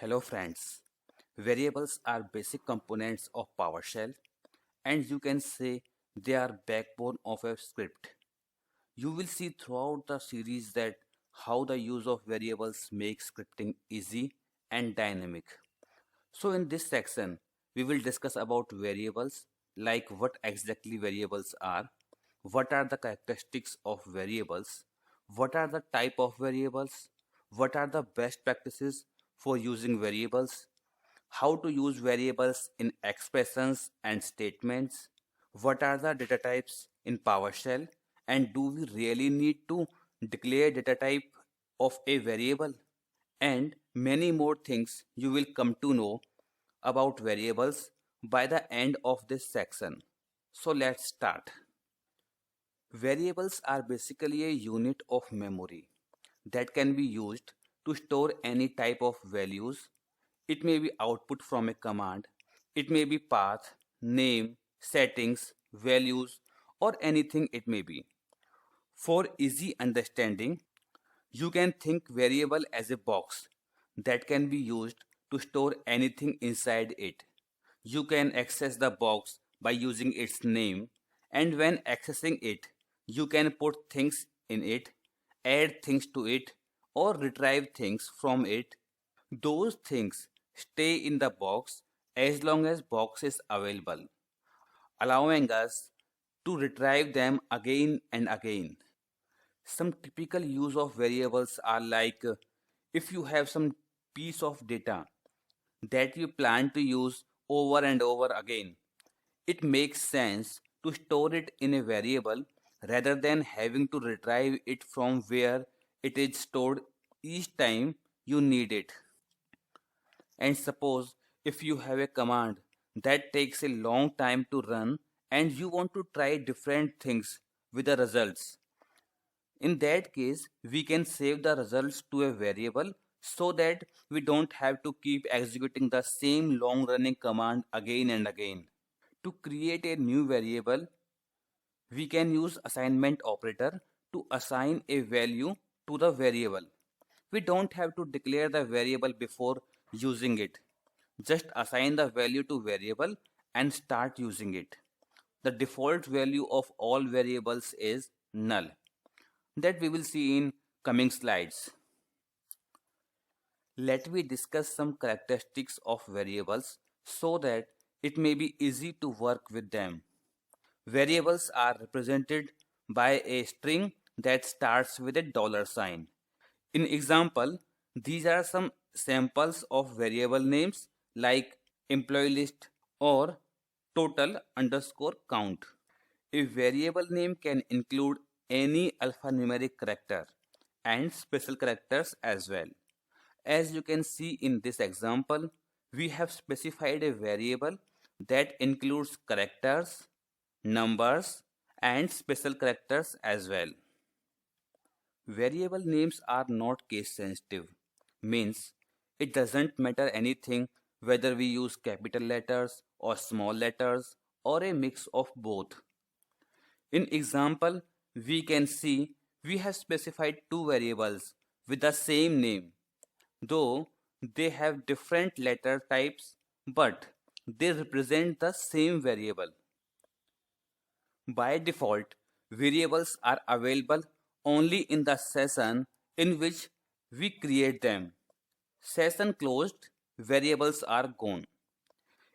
Hello friends. Variables are basic components of PowerShell and you can say they are backbone of a script. You will see throughout the series that how the use of variables makes scripting easy and dynamic. So in this section, we will discuss about variables, like what exactly variables are, what are the characteristics of variables, what are the type of variables, what are the best practices for using variables, how to use variables in expressions and statements, what are the data types in PowerShell, and do we really need to declare data type of a variable, and many more things you will come to know about variables by the end of this section. So let's start. Variables are basically a unit of memory that can be used to store any type of values. It may be output from a command, it may be path, name, settings, values, or anything it may be. For easy understanding, you can think variable as a box that can be used to store anything inside it. You can access the box by using its name, and when accessing it, you can put things in it, add things to it, or retrieve things from it. Those things stay in the box as long as box is available, allowing us to retrieve them again and again. Some typical use of variables are like if you have some piece of data that you plan to use over and over again, it makes sense to store it in a variable rather than having to retrieve it from where it is stored each time you need it. And suppose if you have a command that takes a long time to run and you want to try different things with the results. In that case, we can save the results to a variable so that we don't have to keep executing the same long running command again and again. To create a new variable, we can use assignment operator to assign a value to the variable. We don't have to declare the variable before using it. Just assign the value to variable and start using it. The default value of all variables is null. That we will see in coming slides. Let me discuss some characteristics of variables so that it may be easy to work with them. Variables are represented by a string that starts with a dollar sign. In example, these are some samples of variable names like employee list or total underscore count. A variable name can include any alphanumeric character and special characters as well. As you can see in this example, we have specified a variable that includes characters, numbers, and special characters as well. Variable names are not case sensitive, means it doesn't matter anything whether we use capital letters or small letters or a mix of both. In example, we can see we have specified two variables with the same name, though they have different letter types, but they represent the same variable. By default, variables are available only in the session in which we create them. Session closed, variables are gone.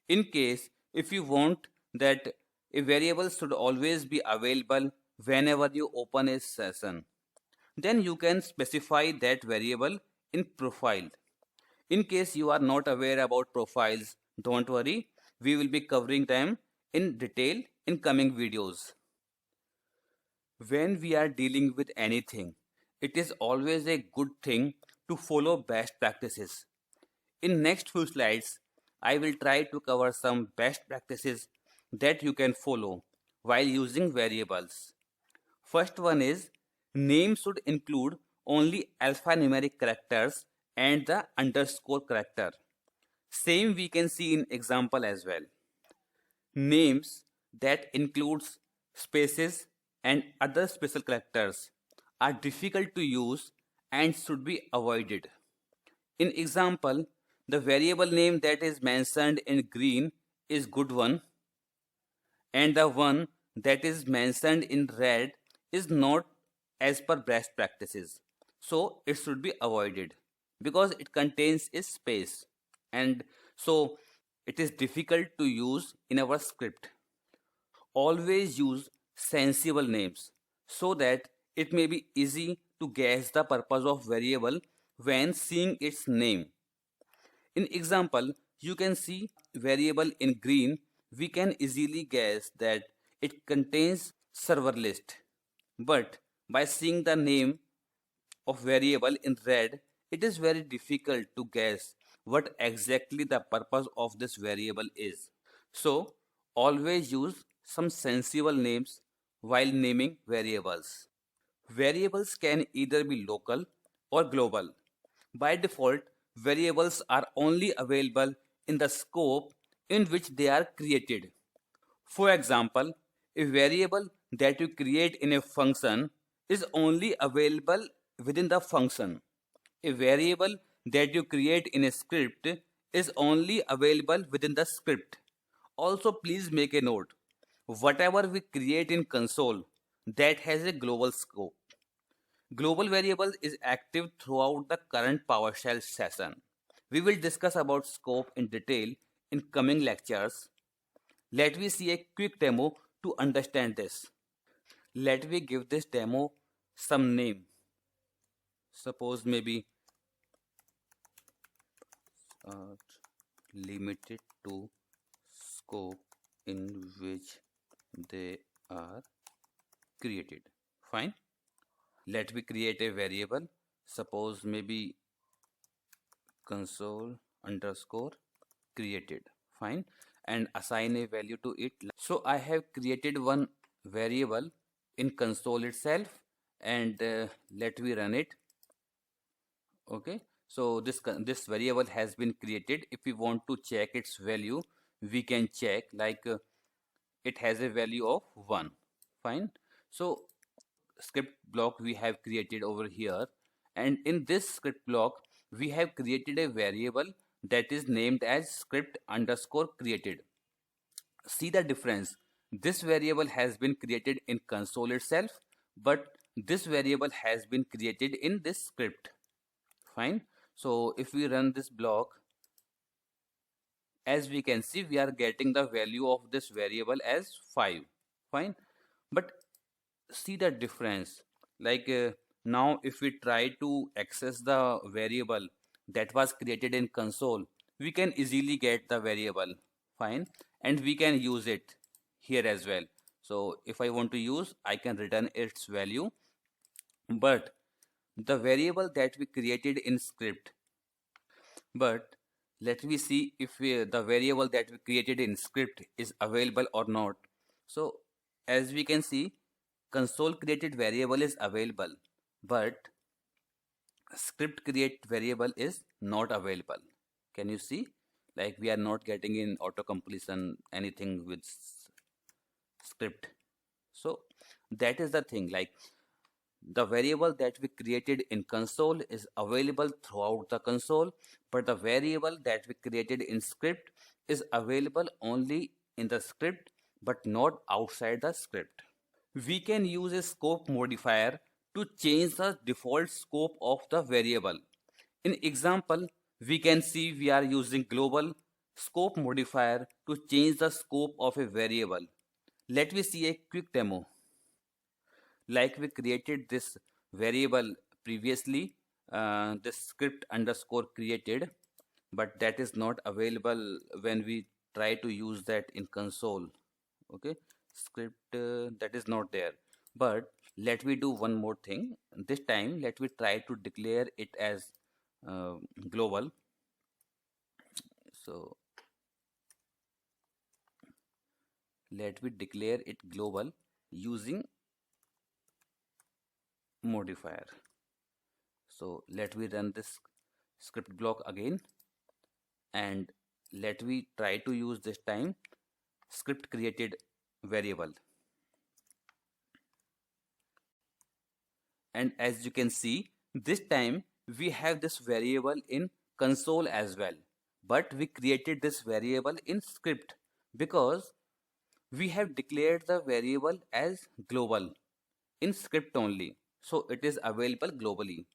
In case if you want that a variable should always be available whenever you open a session, then you can specify that variable in profile. In case you are not aware about profiles, don't worry, we will be covering them in detail in coming videos. When we are dealing with anything, it is always a good thing to follow best practices. In next few slides, I will try to cover some best practices that you can follow while using variables. First one is name should include only alphanumeric characters and the underscore character. Same we can see in example as well. Names that includes spaces and other special characters are difficult to use and should be avoided. In example, the variable name that is mentioned in green is good one, and the one that is mentioned in red is not as per best practices. So it should be avoided because it contains a space, and so it is difficult to use in our script. Always use sensible names so that it may be easy to guess the purpose of variable when seeing its name. In example, you can see variable in green. We can easily guess that it contains server list. But by seeing the name of variable in red, it is very difficult to guess what exactly the purpose of this variable is. So always use some sensible names while naming variables. Variables can either be local or global. By default, variables are only available in the scope in which they are created. For example, a variable that you create in a function is only available within the function. A variable that you create in a script is only available within the script. Also, please make a note. Whatever we create in console, that has a global scope. Global variable is active throughout the current PowerShell session. We will discuss about scope in detail in coming lectures. Let me see a quick demo to understand this. Let me give this demo some name. Suppose maybe uh, limited to scope in which they are created. Fine. Let me create a variable. Suppose maybe console underscore created. Fine. And assign a value to it. So I have created one variable in console itself, and let me run it. Okay, so this variable has been created. If we want to check its value, we can check, like it has a value of 1. Fine. So script block we have created over here, and in this script block we have created a variable that is named as script underscore created. See the difference. This variable has been created in console itself, but this variable has been created in this script. Fine. So if we run this block, as we can see, we are getting the value of this variable as 5. Fine. But see the difference. Like now if we try to access the variable that was created in console, we can easily get the variable. Fine. And we can use it here as well. So if I want to use, I can return its value. But the variable that we created in script, but let me see if the variable that we created in script is available or not. So as we can see, console created variable is available, but script create variable is not available. Can you see? Like we are not getting in auto completion anything with script. So that is the thing. Like the variable that we created in console is available throughout the console, but the variable that we created in script is available only in the script but not outside the script. We can use a scope modifier to change the default scope of the variable. In example, we can see we are using global scope modifier to change the scope of a variable. Let me see a quick demo. Like we created this variable previously, this script underscore created, but that is not available when we try to use that in console. Okay, script that is not there. But let me do one more thing. This time let me try to declare it as global. So let me declare it global using modifier. So let me run this script block again, and let me try to use this time script created variable. And as you can see, this time we have this variable in console as well. but we created this variable in script because we have declared the variable as global in script only, so it is available globally.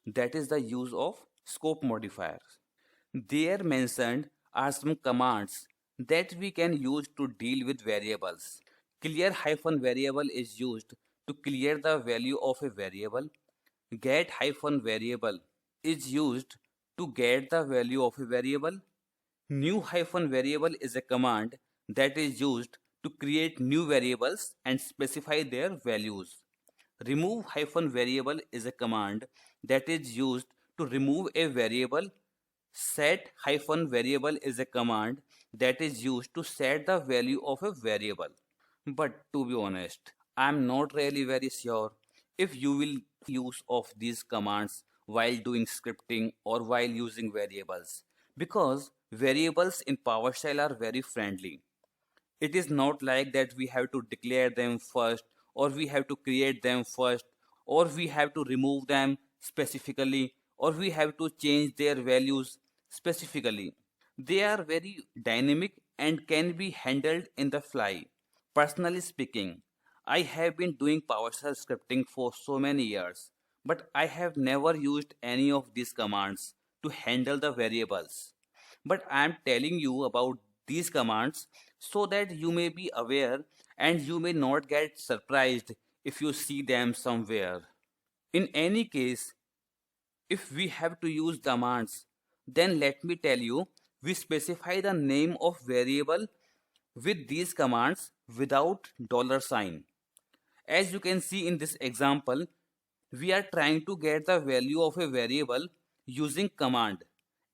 That is the use of scope modifiers. There mentioned are some commands that we can use to deal with variables. Clear hyphen variable is used to clear the value of a variable. Get hyphen variable is used to get the value of a variable. New hyphen variable is a command that is used to create new variables and specify their values. Remove hyphen variable is a command that is used to remove a variable. Set hyphen variable is a command that is used to set the value of a variable. But to be honest, I am not really very sure if you will use of these commands while doing scripting or while using variables, because variables in PowerShell are very friendly. It is not like that we have to declare them first, or we have to create them first, or we have to remove them specifically, or we have to change their values specifically. They are very dynamic and can be handled in the fly. Personally speaking, I have been doing PowerShell scripting for so many years, but I have never used any of these commands to handle the variables. But I am telling you about these commands so that you may be aware and you may not get surprised if you see them somewhere. In any case, if we have to use commands, then let me tell you, we specify the name of variable with these commands without $sign. As you can see in this example, we are trying to get the value of a variable using command,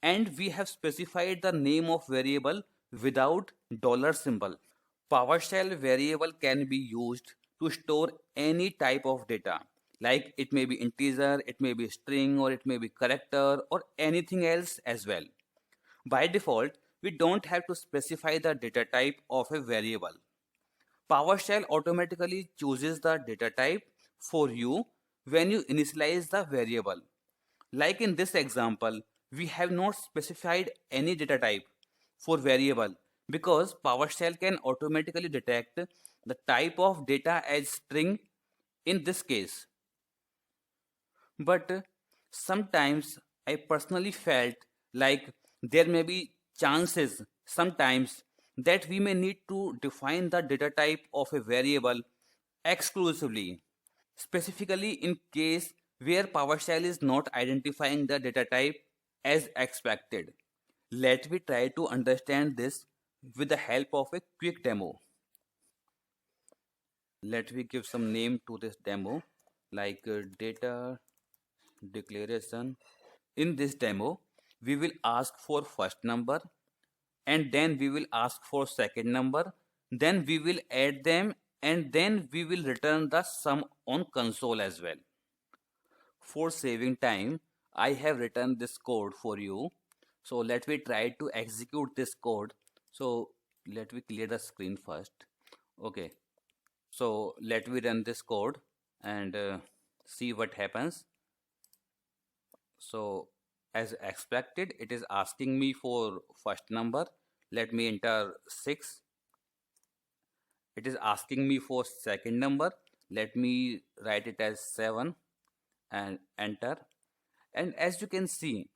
and we have specified the name of variable without $symbol. PowerShell variable can be used to store any type of data, like it may be integer, it may be string, or it may be character, or anything else as well. By default, we don't have to specify the data type of a variable. PowerShell automatically chooses the data type for you when you initialize the variable. Like in this example, we have not specified any data type for variable because PowerShell can automatically detect the type of data as string in this case. But sometimes I personally felt like there may be chances sometimes that we may need to define the data type of a variable exclusively, specifically in case where PowerShell is not identifying the data type as expected. Let me try to understand this with the help of a quick demo. Let me give some name to this demo, like data declaration. In this demo, we will ask for first number, and then we will ask for second number, then we will add them, and then we will return the sum on console as well. For saving time, I have written this code for you. So let me try to execute this code. So let me clear the screen first. Okay, so let me run this code and see what happens. So as expected, it is asking me for first number. Let me enter 6. It is asking me for second number. Let me write it as 7 and enter. And as you can see,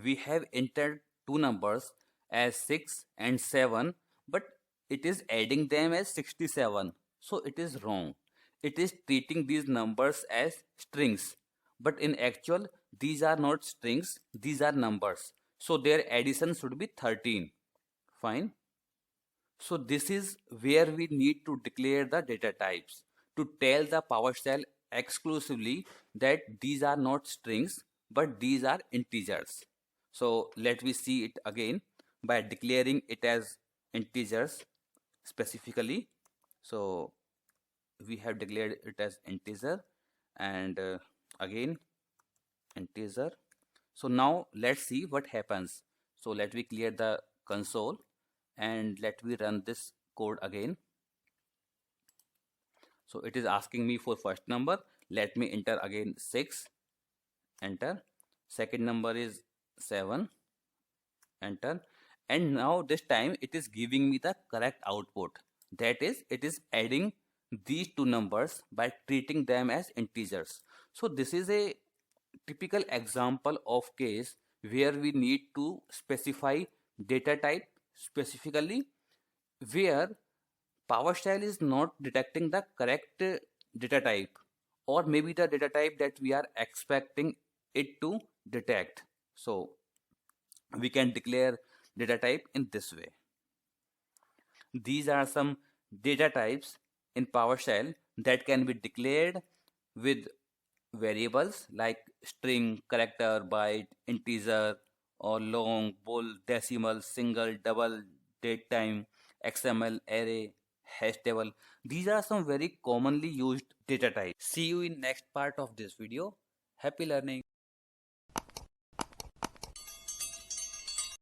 we have entered two numbers as 6 and 7, but it is adding them as 67. So it is wrong. It is treating these numbers as strings, but in actual, these are not strings, these are numbers. So their addition should be 13. Fine. So this is where we need to declare the data types to tell the PowerShell exclusively that these are not strings, but these are integers. So let me see it again by declaring it as integers specifically. So we have declared it as integer, and again integer. So now let's see what happens. So let me clear the console and let me run this code again. So it is asking me for first number. Let me enter again 6, enter. Second number is 7, enter, and now this time it is giving me the correct output. That is, it is adding these two numbers by treating them as integers. So this is a typical example of case where we need to specify data type specifically, where PowerShell is not detecting the correct data type, or maybe the data type that we are expecting it to detect. So we can declare data type in this way. These are some data types in PowerShell that can be declared with variables like string, character, byte, integer, or long, bool, decimal, single, double, datetime, XML, array, hash table. These are some very commonly used data types. See you in next part of this video. Happy learning.